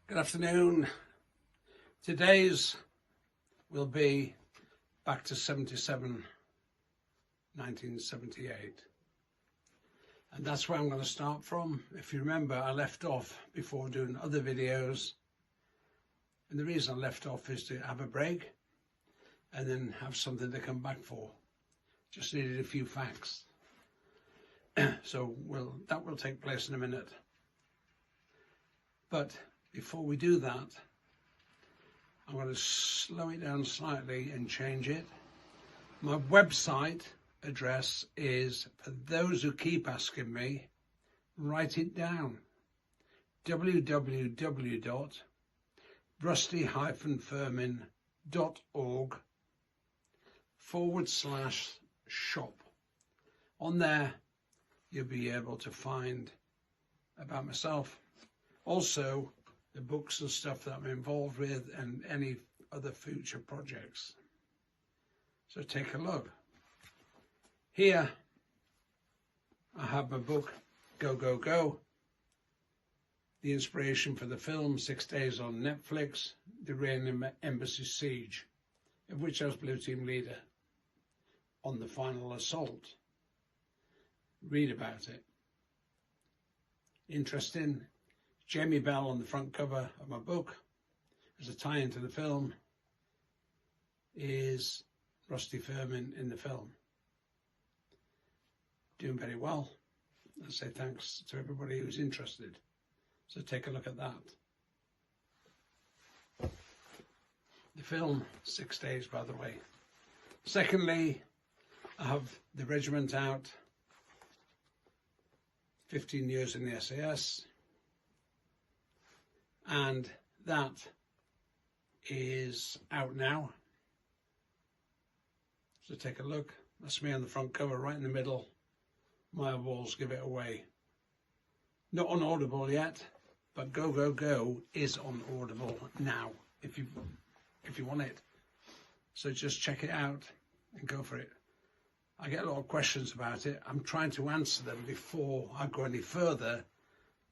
Good afternoon. Today's will be back to 1978. And that's where I'm going to start from. If you remember, I left off before doing other videos. And the reason I left off is to have a break and then have something to come back for. Just needed a few facts. So that will take place in a minute. But before we do that, I'm going to slow it down slightly and change it. My website address is, for those who keep asking me, write it down: www.rusty-firmin.org/shop. On there, you'll be able to find about myself. Also, the books and stuff that I'm involved with and any other future projects. So take a look. Here, I have my book, Go, Go, Go. The inspiration for the film, 6 days on Netflix, the Iranian Embassy siege, of which I was Blue Team leader on the final assault. Read about it. Interesting. Jamie Bell on the front cover of my book, as a tie-in to the film, is Rusty Firmin in the film. Doing very well. I say thanks to everybody who's interested. So take a look at that. The film, 6 days, by the way. Secondly, I have the regiment out, 15 years in the SAS. And that is out now. So take a look. That's me on the front cover, right in the middle. My walls give it away. Not on Audible yet, but Go, Go, Go is on Audible now, if you want it. So just check it out and go for it. I get a lot of questions about it. I'm trying to answer them before I go any further,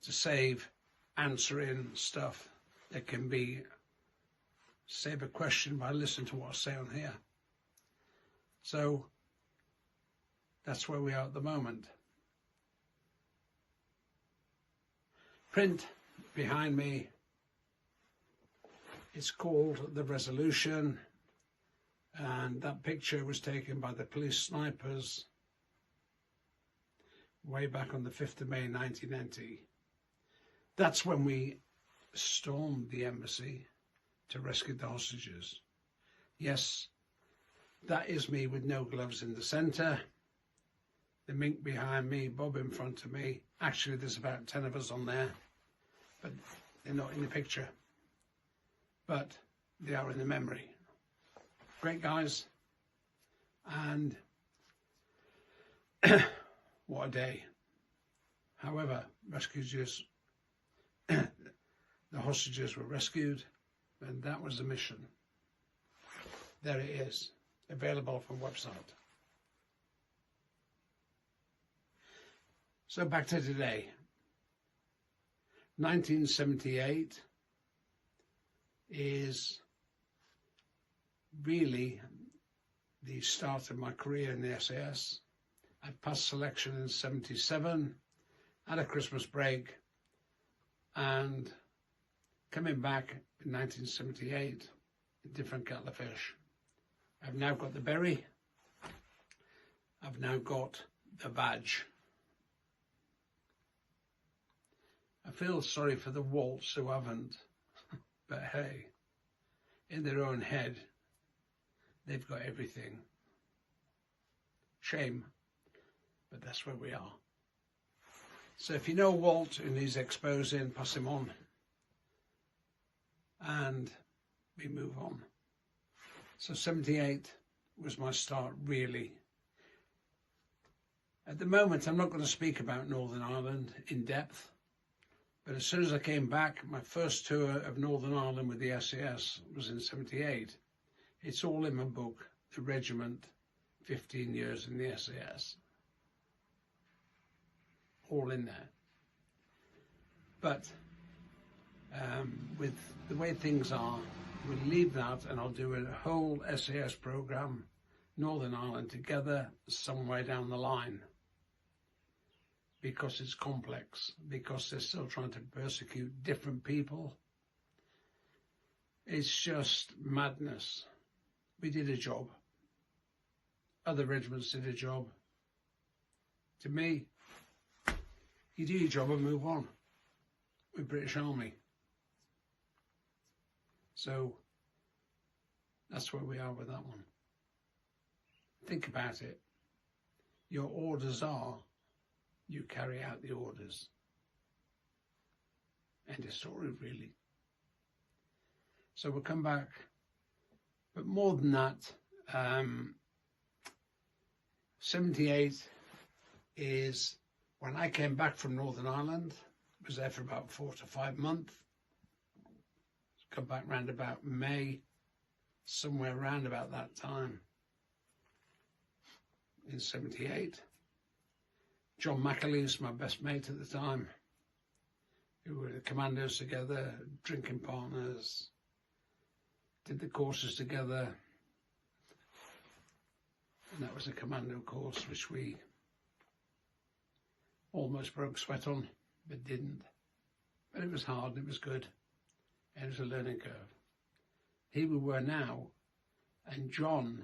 to save answering stuff that can be, save a question by listening to what I say on here. So that's where we are at the moment. Print behind me, it's called The Resolution, and that picture was taken by the police snipers way back on the 5th of May 1990. That's when we stormed the embassy to rescue the hostages. Yes, that is me with no gloves in the centre, the mink behind me, Bob in front of me. Actually, there's about 10 of us on there, but they're not in the picture. But they are in the memory. Great guys. And what a day. However, rescuers, the hostages were rescued, and that was the mission. There it is, available from website. So back to today. 1978 is really the start of my career in the SAS. I passed selection in 77, had a Christmas break, and coming back in 1978, a different kettle of fish. I've now got the berry. I've now got the badge. I feel sorry for the waltz who haven't, but hey, in their own head, they've got everything. Shame, but that's where we are. So if you know Walt and he's exposing, pass him on. And we move on. So 78 was my start, really. At the moment, I'm not going to speak about Northern Ireland in depth, but as soon as I came back, my first tour of Northern Ireland with the SAS was in 78. It's all in my book, The Regiment, 15 years in the SAS. All in there. But with the way things are, we'll leave that and I'll do a whole SAS program, Northern Ireland together, somewhere down the line. Because it's complex, because they're still trying to persecute different people. It's just madness. We did a job. Other regiments did a job. To me, you do your job and move on with British Army. So that's where we are with that one. Think about it. Your orders are, you carry out the orders. End of story, really. So we'll come back. But more than that, 78 is when I came back from Northern Ireland. Was there for about 4 to 5 months. Come back round about May, somewhere around about that time in 78. John McAleese, my best mate at the time, who were the commandos together, drinking partners, did the courses together, and that was a commando course which we almost broke sweat on, but didn't. But it was hard and it was good, and it was a learning curve. Here we were now, and John,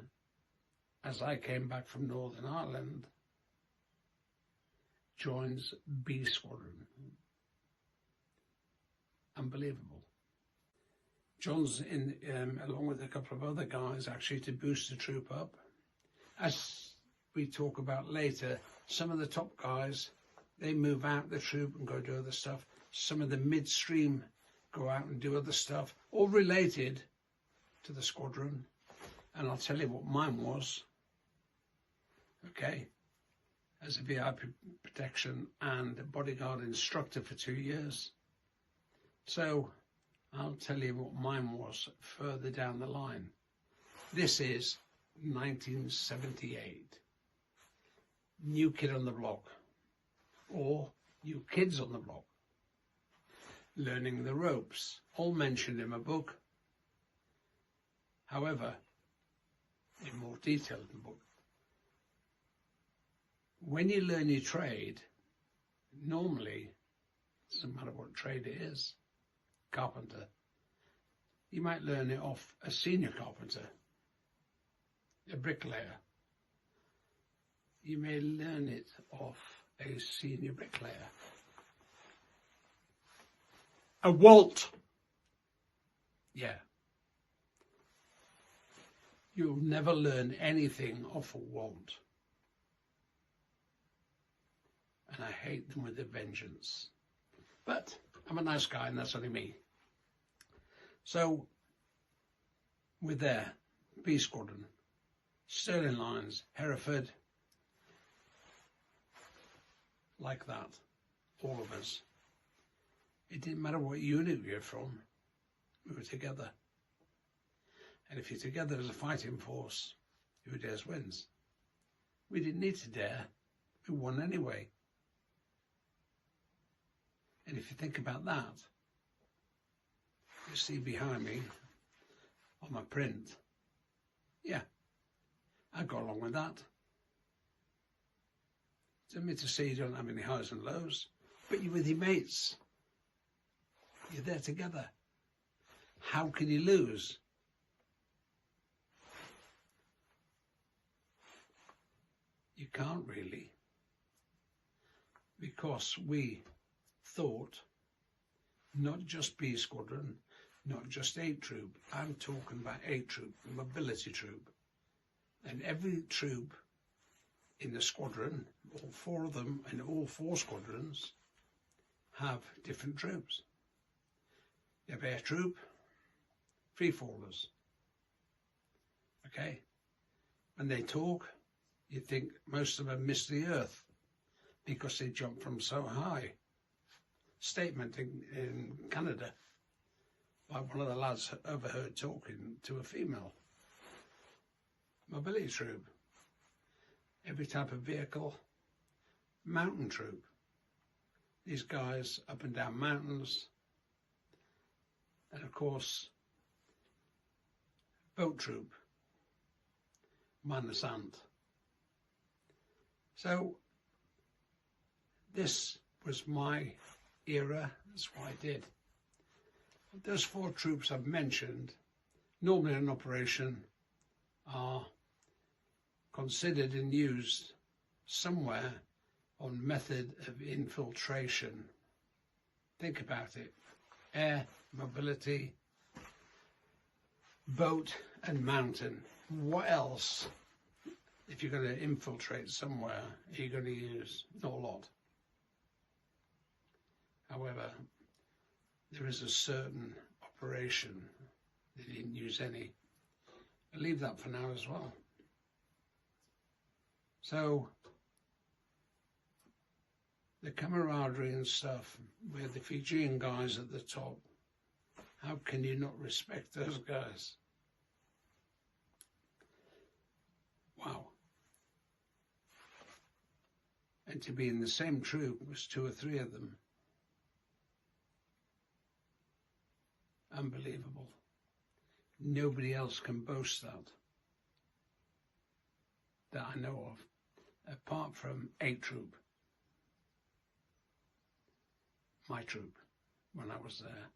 as I came back from Northern Ireland, joins B Squadron. Unbelievable. John's in, along with a couple of other guys, actually to boost the troop up. As we talk about later, some of the top guys, they move out the troop and go do other stuff. Some of the midstream go out and do other stuff, all related to the squadron. And I'll tell you what mine was. Okay. As a VIP protection and bodyguard instructor for 2 years. So I'll tell you what mine was further down the line. This is 1978. New kid on the block, or new kids on the block. Learning the ropes, all mentioned in my book. However, in more detail in the book. When you learn your trade, normally, it doesn't matter what trade it is, carpenter, you might learn it off a senior carpenter, a bricklayer. You may learn it off a senior bricklayer. A Walt. Yeah. You'll never learn anything off a Walt. And I hate them with a vengeance. But I'm a nice guy, and that's only me. So, we're there, B Squadron, Stirling Lines, Hereford, like that, all of us. It didn't matter what unit we were from, we were together. And if you're together as a fighting force, who dares wins. We didn't need to dare, we won anyway. And if you think about that, you see behind me on my print, yeah, I got along with that. Doesn't mean to say you don't have any highs and lows, but you're with your mates. You're there together. How can you lose? You can't really, because we thought, not just B Squadron, not just 8 Troop, I'm talking about 8 Troop, the mobility troop. And every troop in the squadron, all 4 of them and all 4 squadrons, have different troops. You have air troop, free fallers. Okay? When they talk, you think most of them miss the earth because they jump from so high. Statement in Canada by one of the lads overheard talking to a female. Mobility troop, every type of vehicle. Mountain troop, these guys up and down mountains, of course, boat troop, minus ant. So this was my era, that's what I did. Those 4 troops I've mentioned, normally in operation, are considered and used somewhere on method of infiltration. Think about it. Air, mobility, boat and mountain. What else, if you're going to infiltrate somewhere, are you going to use? Not a lot. However, there is a certain operation they didn't use any. I'll leave that for now as well. So, the camaraderie and stuff, with the Fijian guys at the top, how can you not respect those guys? Wow. And to be in the same troop was 2 or 3 of them. Unbelievable. Nobody else can boast that I know of, apart from A Troop, my troop, when I was there.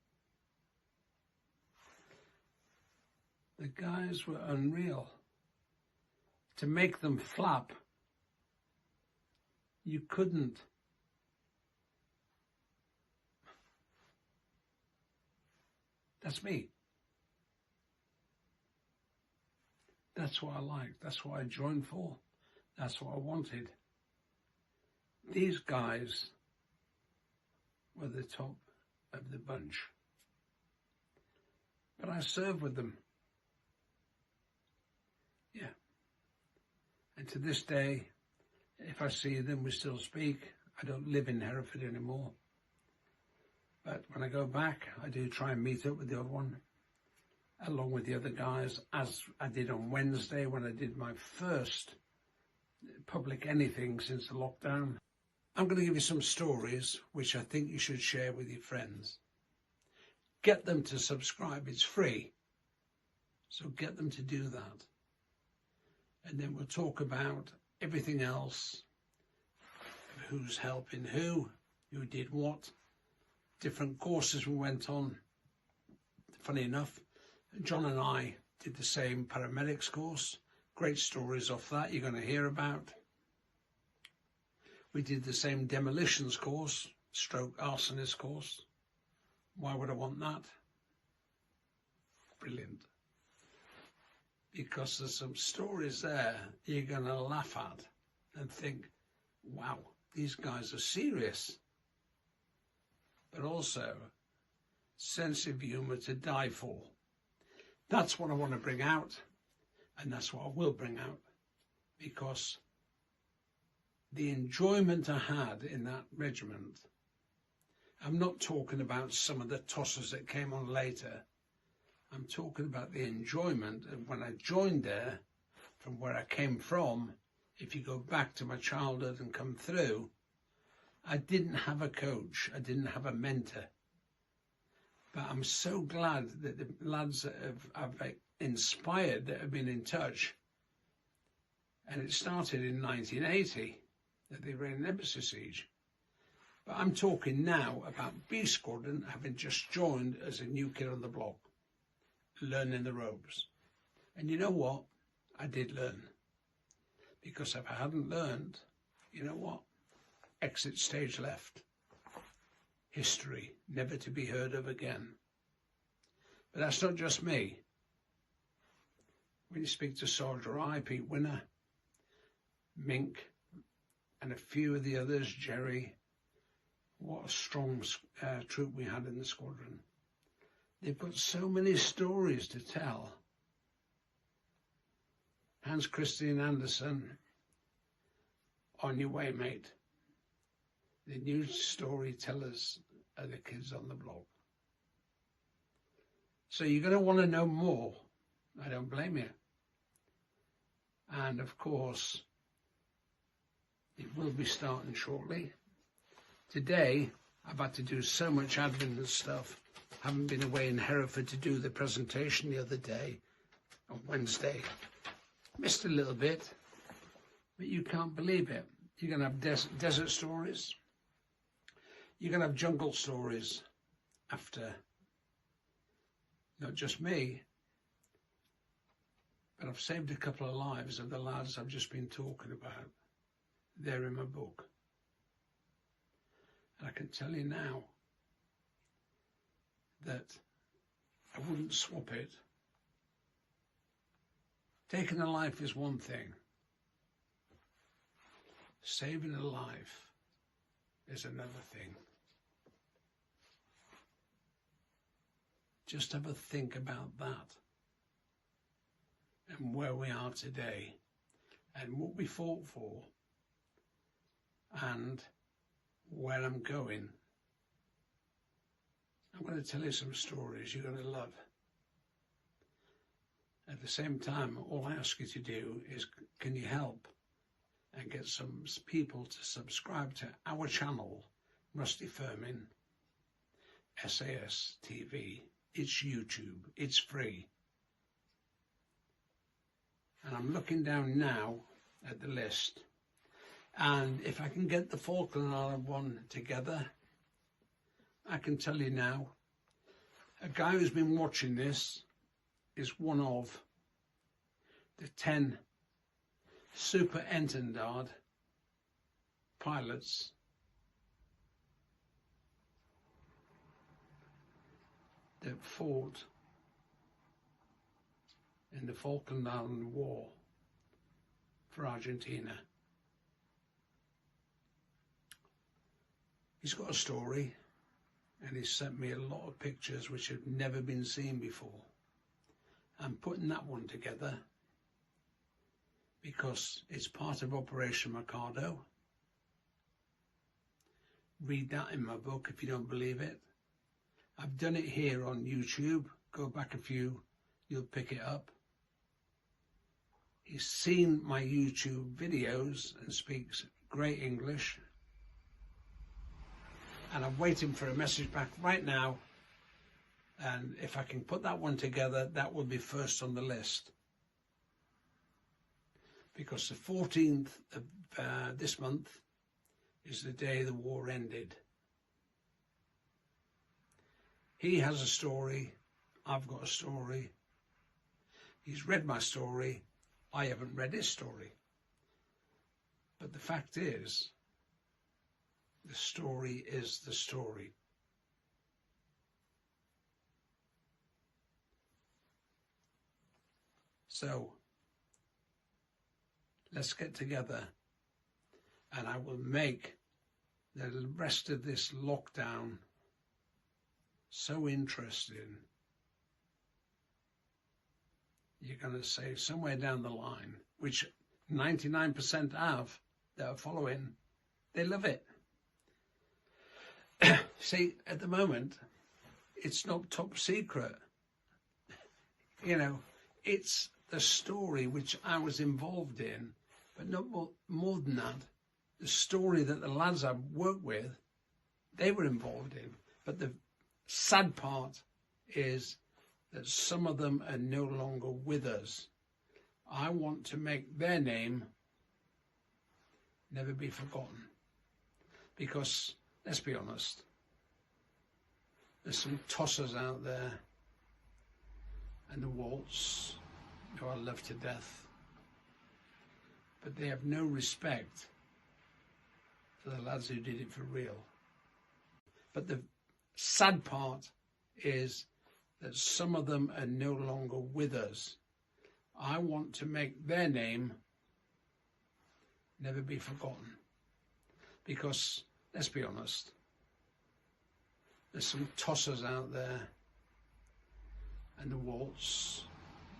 The guys were unreal. To make them flap, you couldn't. That's me. That's what I liked. That's what I joined for. That's what I wanted. These guys were the top of the bunch. But I served with them. Yeah. And to this day, if I see them, we still speak. I don't live in Hereford anymore. But when I go back, I do try and meet up with the odd one, along with the other guys, as I did on Wednesday when I did my first public anything since the lockdown. I'm going to give you some stories which I think you should share with your friends. Get them to subscribe. It's free. So get them to do that. And then we'll talk about everything else, who's helping who did what, different courses we went on. Funny enough, John and I did the same paramedics course. Great stories off that you're going to hear about. We did the same demolitions course, stroke arsonist course. Why would I want that? Brilliant. Because there's some stories there you're going to laugh at and think, wow, these guys are serious. But also, sense of humour to die for. That's what I want to bring out, and that's what I will bring out, because the enjoyment I had in that regiment, I'm not talking about some of the tosses that came on later. I'm talking about the enjoyment of when I joined there, from where I came from. If you go back to my childhood and come through, I didn't have a coach, I didn't have a mentor. But I'm so glad that the lads that I've inspired, that have been in touch, and it started in 1980 at the Iranian Embassy siege. But I'm talking now about B Squadron, having just joined as a new kid on the block, learning the ropes. And you know what? I did learn. Because if I hadn't learned, you know what? Exit stage left. History, never to be heard of again. But that's not just me. When you speak to Soldier I, Pete Winner, Mink, and a few of the others, Jerry, what a strong troop we had in the squadron. They've got so many stories to tell. Hans Christian Andersen, on your way, mate. The new storytellers are the kids on the block. So you're going to want to know more. I don't blame you. And of course, it will be starting shortly. Today, I've had to do so much admin and stuff. Haven't been away in Hereford to do the presentation the other day, on Wednesday. Missed a little bit, but you can't believe it. You're going to have desert stories. You're going to have jungle stories after, not just me, but I've saved a couple of lives of the lads I've just been talking about. They're in my book. And I can tell you now that I wouldn't swap it. Taking a life is one thing. Saving a life is another thing. Just have a think about that and where we are today and what we fought for and where I'm going. I'm going to tell you some stories you're going to love. At the same time, all I ask you to do is, can you help and get some people to subscribe to our channel, Rusty Firmin, SAS TV. It's YouTube, it's free. And I'm looking down now at the list. And if I can get the Falkland Island one together, I can tell you now, a guy who's been watching this is one of the 10 superintendent pilots that fought in the Falkland Island War for Argentina. He's got a story, and he's sent me a lot of pictures which have never been seen before. I'm putting that one together because it's part of Operation Mikado. Read that in my book if you don't believe it. I've done it here on YouTube. Go back a few, you'll pick it up. He's seen my YouTube videos and speaks great English. And I'm waiting for a message back right now. And if I can put that one together, that will be first on the list. Because the 14th of this month is the day the war ended. He has a story, I've got a story. He's read my story, I haven't read his story. But the fact is, the story is the story. So, let's get together and I will make the rest of this lockdown so interesting. You're going to say somewhere down the line, which 99% have that are following, they love it. See, at the moment, it's not top secret. You know, it's the story which I was involved in, but not more than that. The story that the lads I've worked with, they were involved in. But the sad part is that some of them are no longer with us. I want to make their name never be forgotten. Because, let's be honest, there's some tossers out there, and the Waltz, who I love to death, but they have no respect for the lads who did it for real. But the sad part is that some of them are no longer with us. I want to make their name never be forgotten. Because, let's be honest, there's some tossers out there, and the Waltz,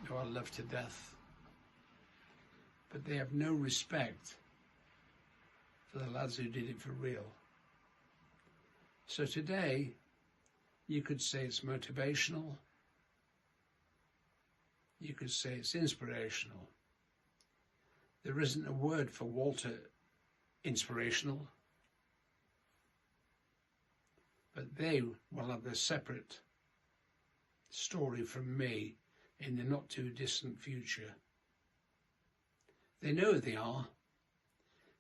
who I love to death, but they have no respect for the lads who did it for real. So today, you could say it's motivational, you could say it's inspirational. There isn't a word for Walter inspirational. but they will have a separate story from me in the not too distant future. They know who they are,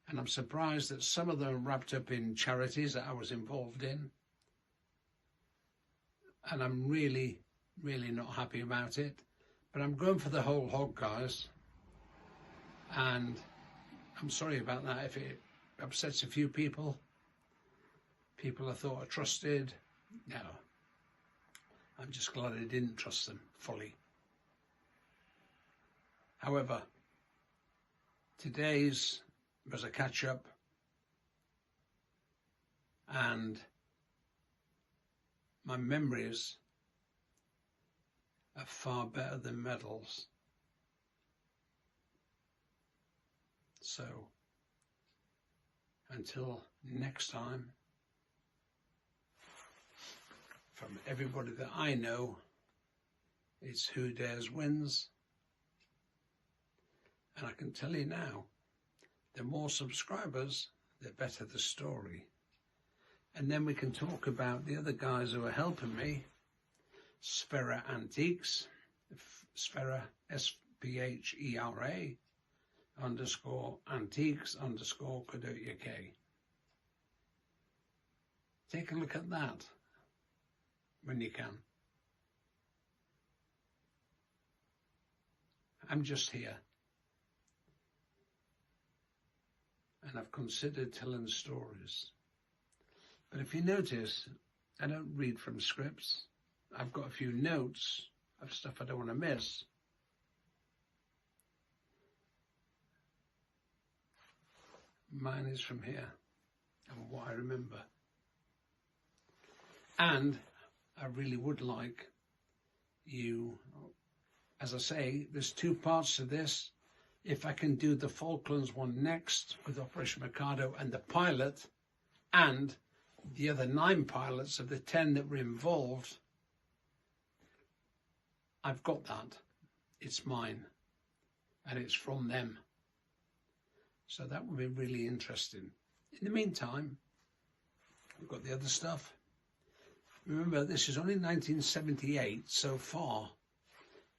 and I'm surprised that some of them are wrapped up in charities that I was involved in, and I'm really not happy about it. But I'm going for the whole hog, guys, and I'm sorry about that if it upsets a few people I thought I trusted. No, I'm just glad I didn't trust them fully. However, today's was a catch-up, and my memories are far better than medals. So, until next time, from everybody that I know, it's who dares wins. And I can tell you now, the more subscribers, the better the story. And then we can talk about the other guys who are helping me. Sphera Antiques, Sphera, SPHERA _antiques_co.uk. Take a look at that when you can. I'm just here, and I've considered telling stories. But if you notice, I don't read from scripts. I've got a few notes of stuff I don't want to miss. Mine is from here and what I remember. And I really would like you, as I say, there's two parts to this. If I can do the Falklands one next with Operation Mikado and the pilot and the other 9 pilots of the 10 that were involved, I've got that. It's mine and it's from them. So that would be really interesting. In the meantime, we've got the other stuff. Remember, this is only 1978 so far.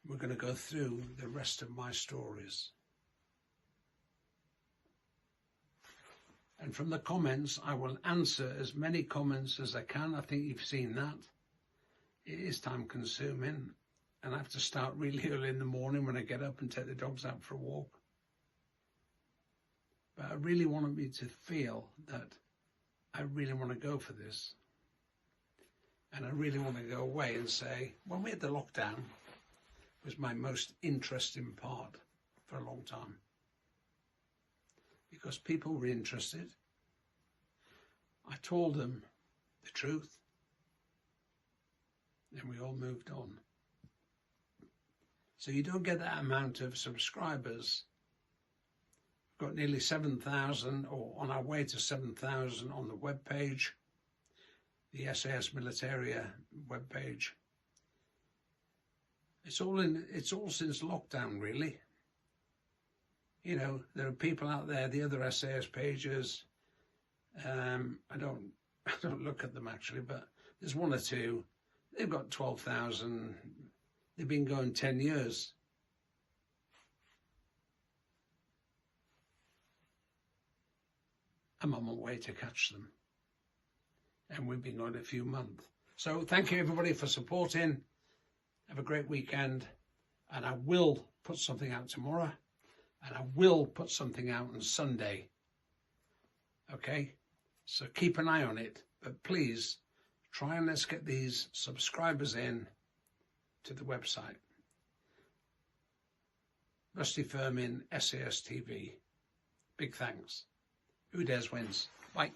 We're going to go through the rest of my stories. And from the comments, I will answer as many comments as I can. I think you've seen that. It is time consuming, and I have to start really early in the morning when I get up and take the dogs out for a walk. But I really wanted me to feel that I really want to go for this. And I really want to go away and say, when we had the lockdown, was my most interesting part for a long time. Because people were interested. I told them the truth. And we all moved on. So you don't get that amount of subscribers. We've got nearly 7,000, or on our way to 7,000 on the webpage. The SAS Militaria webpage. It's all since lockdown, really. You know, there are people out there, the other SAS pages. I don't look at them actually, but there's 1 or 2. They've got 12,000. They've been going 10 years. I'm on my way to catch them. And we've been going a few months. So thank you everybody for supporting. Have a great weekend. And I will put something out tomorrow. And I will put something out on Sunday. Okay? So keep an eye on it. But please, try and let's get these subscribers in to the website. Rusty Firmin, SAS TV. Big thanks. Who dares wins. Bye.